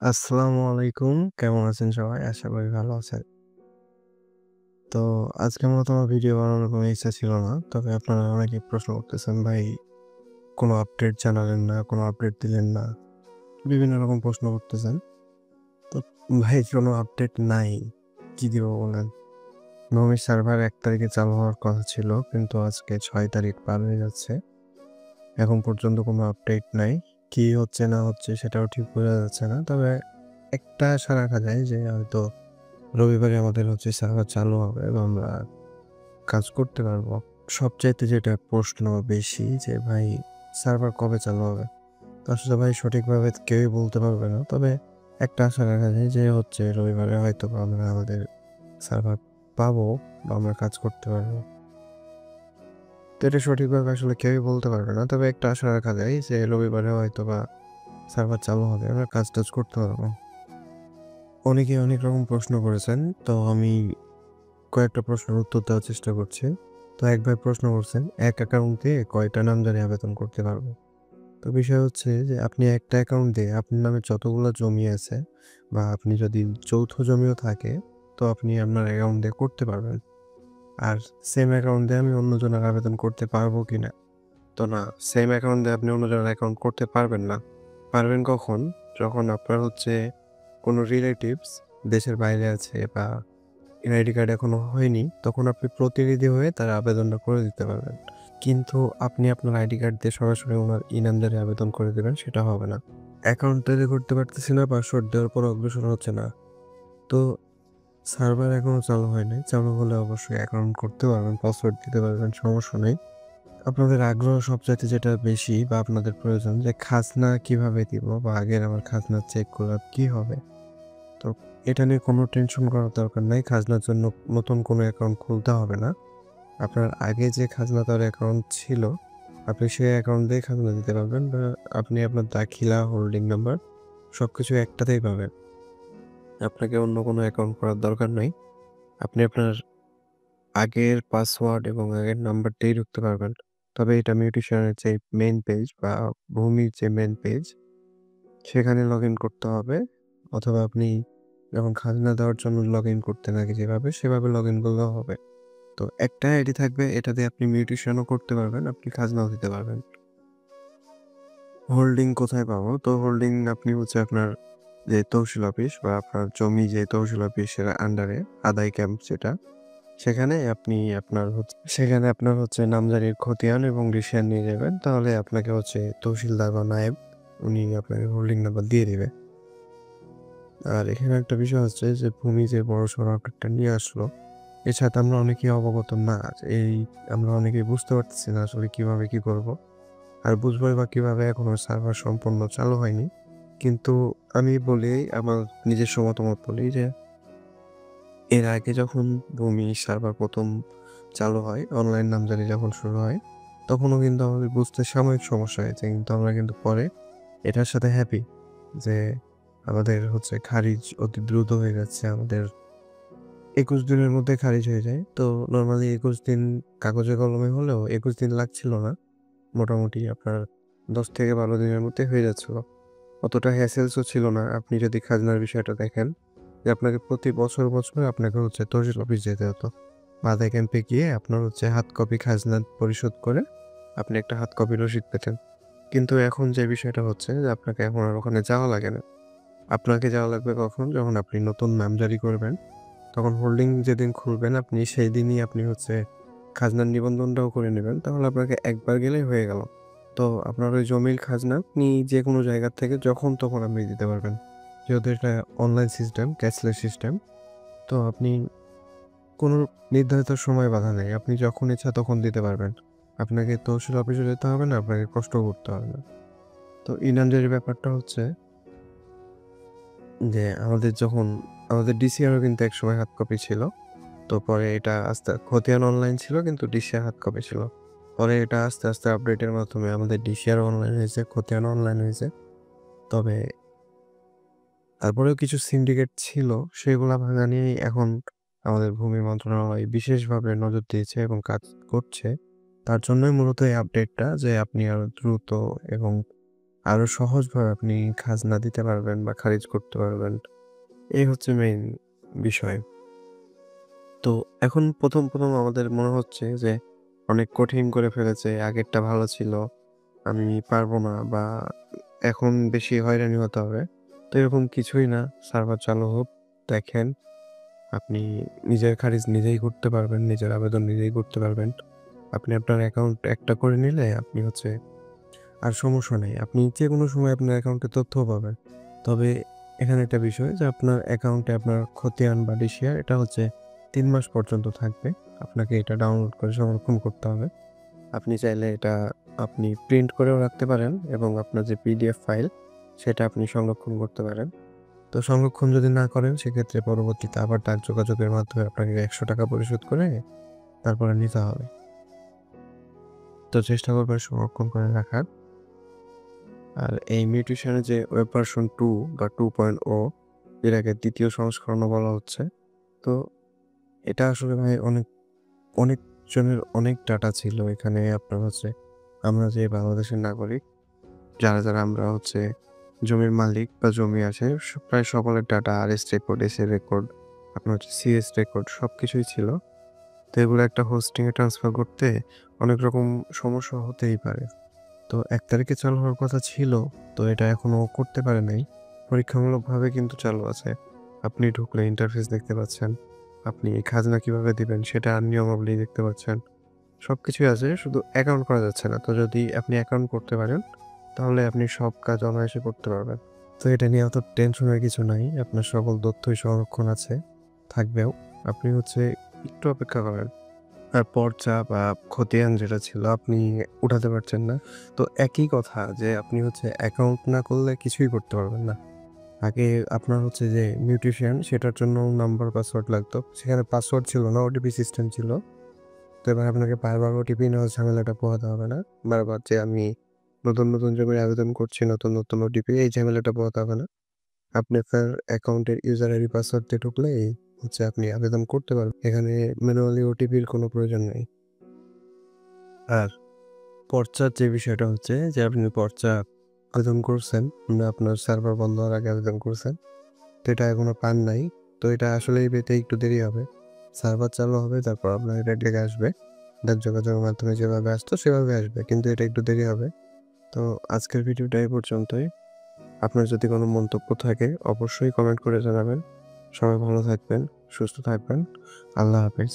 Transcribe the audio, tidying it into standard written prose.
আসসালামু আলাইকুম। কেমন আছেন সবাই? আশা করি ভালো আছেন। তো আজকে মূলত আমার ভিডিও বানানোর কোনো ইচ্ছা ছিল না। তবে আপনারা অনেকেই প্রশ্ন করতেছেন, ভাই কোনো আপডেট জানালেন না, কোনো আপডেট দিলেন না। বিভিন্ন রকম প্রশ্ন করতেছেন। তো ভাই কোনো আপডেট নাই। কি দিব বলেন? নমি সার্ভার ১ তারিখে চালু হওয়ার কথা ছিল, কিন্তু আজকে ৬ তারিখ পার হয়ে যাচ্ছে। এখন পর্যন্ত কোনো আপডেট নাই। কি হচ্ছে না হচ্ছে সেটাও ঠিক বোঝা যাচ্ছে না। তবে একটা আশা রাখা যায় যে হয়তো রবিবারে আমাদের হচ্ছে সার্ভার চালু হবে এবং আমরা কাজ করতে পারবো। সবচাইতে যেটা প্রশ্ন বেশি যে ভাই সার্ভার কবে চালু হবে? তো আসলে ভাই সঠিকভাবে কেউই বলতে পারবে না। তবে একটা আশা রাখা যায় যে হচ্ছে রবিবারে হয়তোবা আমরা আমাদের সার্ভার পাবো বা আমরা কাজ করতে পারবো। তো এটা সঠিকভাবে আসলে কেউই বলতে পারবে না। তবে একটা আশা রাখা যায় যে রবিবারে হয়তোবা সার্ভার চালু হবে। আমরা কাজ-টাজ করতে পারবো। অনেকেই অনেক রকম প্রশ্ন করেছেন। তো আমি কয়েকটা প্রশ্নের উত্তর দেওয়ার চেষ্টা করছি। তো এক ভাই প্রশ্ন করছেন, এক অ্যাকাউন্টে কয়টা নামজারি আবেদন করতে পারবো? তো বিষয় হচ্ছে যে আপনি একটা অ্যাকাউন্ট দিয়ে আপনার নামে যতগুলা জমি আছে বা আপনি যদি যৌথ জমিও থাকে, তো আপনি আপনার অ্যাকাউন্ট দিয়ে করতে পারবেন। আর সেম অ্যাকাউন্ট দিয়ে আমি অন্যজনের আবেদন করতে পারবো কিনা? তো না, সেম অ্যাকাউন্ট দিয়ে আপনি অন্যজনের অ্যাকাউন্ট করতে পারবেন না। পারবেন কখন? যখন আপনার হচ্ছে কোনো রিলেটিভস দেশের বাইরে আছে বা এনআইডি কার্ড এখনো হয়নি, তখন আপনি প্রতিনিধি হয়ে তার আবেদনটা করে দিতে পারবেন। কিন্তু আপনি আপনার আইডি কার্ড দিয়ে সরাসরি উনার ইনামদারে আবেদন করে দিবেন, সেটা হবে না। অ্যাকাউন্ট তৈরি করতে পারতেছি না, পাসওয়ার্ড দেওয়ার পর অগ্রসর হচ্ছে না। তো সার্ভার এখনো চালু হয় নাই। চালু হলে অবশ্যই অ্যাকাউন্ট করতে পারবেন, পাসওয়ার্ড দিতে পারবেন, সমস্যা নেই। আপনাদের আগ্রহ সবচাইতে যেটা বেশি বা আপনাদের প্রয়োজন যে খাজনা কিভাবে দিব বা আগের আমার খাজনা চেক করা কি হবে? তো এটা নিয়ে কোনো টেনশন করার দরকার নাই। খাজনার জন্য নতুন কোনো অ্যাকাউন্ট খুলতে হবে না। আপনার আগে যে খাজনাদার অ্যাকাউন্ট ছিল, আপনি সেই অ্যাকাউন্ট দিয়ে খাজনা দিতে পারবেন বা আপনি আপনার দাখিলা, হোল্ডিং নাম্বার সবকিছু একটাতেই পাবেন। আপনাকে অন্য কোনো অ্যাকাউন্ট করার দরকার নাই। আপনি আপনার আগের পাসওয়ার্ড এবং আগের নাম্বারটাই ঢুকতে পারবেন। তবে এটা মিউটেশনের যে মেইন পেজ বা ভূমির যে মেইন পেজ, সেখানে লগইন করতে হবে। অথবা আপনি যখন খাজনা দেওয়ার জন্য লগইন করতেন আগে যেভাবে, সেভাবে লগইন করলেও হবে। তো একটা আইডি থাকবে, এটা দিয়ে আপনি মিউটেশনও করতে পারবেন, আপনি খাজনাও দিতে পারবেন। হোল্ডিং কোথায় পাবো? তো হোল্ডিং আপনি হচ্ছে আপনার যে তহসিল অফিস বা আপনার জমি যে তহসিল অফিসের আন্ডারে আদায় ক্যাম্প যেটা, সেখানে আপনার হচ্ছে নামজারির খতিয়ান এবং রিশিয়ান নিয়ে যাবেন। তাহলে আপনাকে হচ্ছে তহসিলদার বা নায়েব উনি আপনাকে হোল্ডিং নাম্বার দিয়ে দিবে। আর এখানে একটা বিষয় হচ্ছে যে ভূমি যে বড়সড় আপডেটটা নিয়ে আসলো, এর সাথে আমরা অনেকেই অবগত না। আমরা অনেকেই বুঝতে পারতেছি না আসলে কিভাবে কি করব। আর বুঝবোই বা কিভাবে, এখনো সার্ভার সম্পূর্ণ চালু হয়নি। কিন্তু আমি বলি, আমার নিজস্ব মতামত বলি যে এর আগে যখন ভূমি সার্ভার ১ম চালু হয়, অনলাইন নামজারি যখন শুরু হয়, তখনও কিন্তু আমাদের বুঝতে সাময়িক সমস্যা হয়েছে। কিন্তু আমরা কিন্তু পরে এটার সাথে হ্যাপি যে আমাদের হচ্ছে খারিজ অতি দ্রুত হয়ে যাচ্ছে। আমাদের ২১ দিনের মধ্যে খারিজ হয়ে যায়। তো নরমালি ২১ দিন কাগজে কলমে হলেও ২১ দিন লাগছিল না। মোটামুটি আপনার ১০ থেকে ১২ দিনের মধ্যে হয়ে যাচ্ছিল। অতটা হ্যাসেলসও ছিল না। আপনি যদি খাজনার বিষয়টা দেখেন যে আপনাকে প্রতি বছর আপনাকে হচ্ছে তহসিল অফিস যেতে হতো। আদায় ক্যাম্পে গিয়ে আপনার হচ্ছে হাত কপি খাজনা পরিশোধ করে আপনি একটা হাত কপি রসিদ পেতেন। কিন্তু এখন যে বিষয়টা হচ্ছে যে আপনাকে এখন আর ওখানে যাওয়া লাগে না। আপনাকে যাওয়া লাগবে কখন? যখন আপনি নতুন নামজারি করবেন। তখন হোল্ডিং যেদিন খুলবেন আপনি সেই দিনই আপনি হচ্ছে খাজনার নিবন্ধনটাও করে নেবেন। তাহলে আপনাকে একবার গেলেই হয়ে গেল। তো আপনার ওই জমির খাজনা আপনি যেকোনো জায়গা থেকে যখন তখন আপনি দিতে পারবেন। যেহেতু এটা অনলাইন সিস্টেম, ক্যাশলেস সিস্টেম। তো আপনি কোনো নির্ধারিত সময় বাধা নেই। আপনি যখন ইচ্ছা তখন দিতে পারবেন। আপনাকে তহসিল অফিসে যেতে হবে না, আপনাকে কষ্টও করতে হবে না। তো ইনামজারির ব্যাপারটা হচ্ছে যে আমাদের ডিসিআরও কিন্তু একসময় হাত কপি ছিল। তো পরে এটা খতিয়ান অনলাইন ছিল কিন্তু ডিসিআর হাত কপি ছিল। পরে এটা আস্তে আপডেটের মাধ্যমে আমাদের ডিসিআর অনলাইন হয়েছে, খতিয়ান অনলাইন হয়েছে। তবে তারপরেও কিছু সিন্ডিকেট ছিল, সেগুলা ভাঙা নিয়েই এখন আমাদের ভূমি মন্ত্রণালয় বিশেষভাবে নজর দিয়েছে এবং কাজ করছে। তার জন্যই মূলত এই আপডেটটা যে আপনি আরো দ্রুত এবং আরো সহজভাবে আপনি খাজনা দিতে পারবেন বা খারিজ করতে পারবেন। এই হচ্ছে মেইন বিষয়। তো এখন ১ম আমাদের মনে হচ্ছে যে অনেক কঠিন করে ফেলেছে। আগেরটা ভালো ছিল। আমি পারব না বা এখন বেশি হয়রানি হতে হবে। তো এরকম কিছুই না। সার্ভার চালু হোক, দেখেন আপনি নিজের খারিজ নিজেই করতে পারবেন, নিজের আবেদন নিজেই করতে পারবেন। আপনি আপনার অ্যাকাউন্ট একটা করে নিলে আপনি হচ্ছে আর সমস্যা নেই। আপনি যেকোনো সময় আপনার অ্যাকাউন্টে তথ্যও পাবেন। তবে এখানে একটা বিষয় যে আপনার অ্যাকাউন্টে আপনার খতিয়ান বা ডিশিয়ার এটা হচ্ছে ৩ মাস পর্যন্ত থাকবে। আপনাকে এটা ডাউনলোড করে সংরক্ষণ করতে হবে। আপনি চাইলে এটা আপনি প্রিন্ট করেও রাখতে পারেন এবং আপনার যে পিডিএফ ফাইল সেটা আপনি সংরক্ষণ করতে পারেন। তো সংরক্ষণ যদি না করেন সেক্ষেত্রে পরবর্তীতে আবার ডাক যোগাযোগের মাধ্যমে আপনাকে ৳১০০ পরিশোধ করে তারপরে নিতে হবে। তো চেষ্টা করবেন সংরক্ষণ করে রাখার। আর এই মিউটেশনের যে ওয়েব ভার্সন 2 বা 2.0 এটাকে ২য় সংস্করণও বলা হচ্ছে। তো এটা আসলে ভাই অনেক জনের অনেক ডাটা ছিল এখানে আপনার হচ্ছে আমরা যে বাংলাদেশের নাগরিক যারা আমরা হচ্ছে জমির মালিক বা জমি আছে প্রায় সকলের data RS record, SA record, আপনার হচ্ছে সিএস রেকর্ড সবকিছুই ছিল। তো এগুলো একটা হোস্টিং এ ট্রান্সফার করতে অনেক রকম সমস্যা হতেই পারে। তো ১ তারিখে চালু হওয়ার কথা ছিল। তো এটা এখনো করতে পারে নাই। পরীক্ষামূলকভাবে কিন্তু চালু আছে। আপনি ঢুকলে ইন্টারফেস দেখতে পাচ্ছেন। আপনি খাজনা কিভাবে দিবেন সেটা নিয়মাবলী দেখতে পাচ্ছেন। সবকিছুই আছে শুধু অ্যাকাউন্ট করা যাচ্ছে না। তো যদি আপনি অ্যাকাউন্ট করতে পারেন তাহলে আপনি সব কাজ অনায়াসে করতে পারবেন। তো এটা নিয়ে অত টেনশনের কিছু নাই। আপনার সকল তথ্যই সংরক্ষণ আছে, থাকবেও। আপনি হচ্ছে একটু অপেক্ষা করেন। আর পর্চা বা খতিয়ান যেটা ছিল আপনি উঠাতে পারছেন না। তো একই কথা যে আপনি হচ্ছে অ্যাকাউন্ট না করলে কিছুই করতে পারবেন না। আগে আপনার হচ্ছে যে মিউটেশন সেটার জন্য নাম্বার পাসওয়ার্ড লাগতো। সেখানে পাসওয়ার্ড ছিল না, ওটিপি সিস্টেম ছিল। তো এবার আপনাকে বারবার ওটিপি নেওয়ার ঝামেলাটা পোহাতে হবে না। বারবার যে আমি নতুন জমির আবেদন করছি, নতুন ওটিপি এই ঝামেলাটা পোহাতে হবে না। আপনি আপনার অ্যাকাউন্টের ইউজার আইডি পাসওয়ার্ড দিয়ে ঢুকলেই হচ্ছে আপনি আবেদন করতে পারবেন। এখানে ম্যানুয়ালি ওটিপির কোনো প্রয়োজন নেই। আর পর্চার যে বিষয়টা হচ্ছে যে আপনি পর্চা আবেদন করছেন, আপনার সার্ভার বন্ধ হওয়ার আগে আবেদন করছেন। তো এটা এখনো পান নাই। তো এটা আসলেই পেতে একটু দেরি হবে। সার্ভার চালু হবে তারপর আপনার এটা লেগে আসবে। ডাক যোগাযোগের মাধ্যমে যেভাবে আসতো সেভাবে আসবে। কিন্তু এটা একটু দেরি হবে। তো আজকের ভিডিওটা এই পর্যন্তই। আপনার যদি কোনো মন্তব্য থাকে অবশ্যই কমেন্ট করে জানাবেন। সবাই ভালো থাকবেন, সুস্থ থাকবেন। আল্লাহ হাফেজ।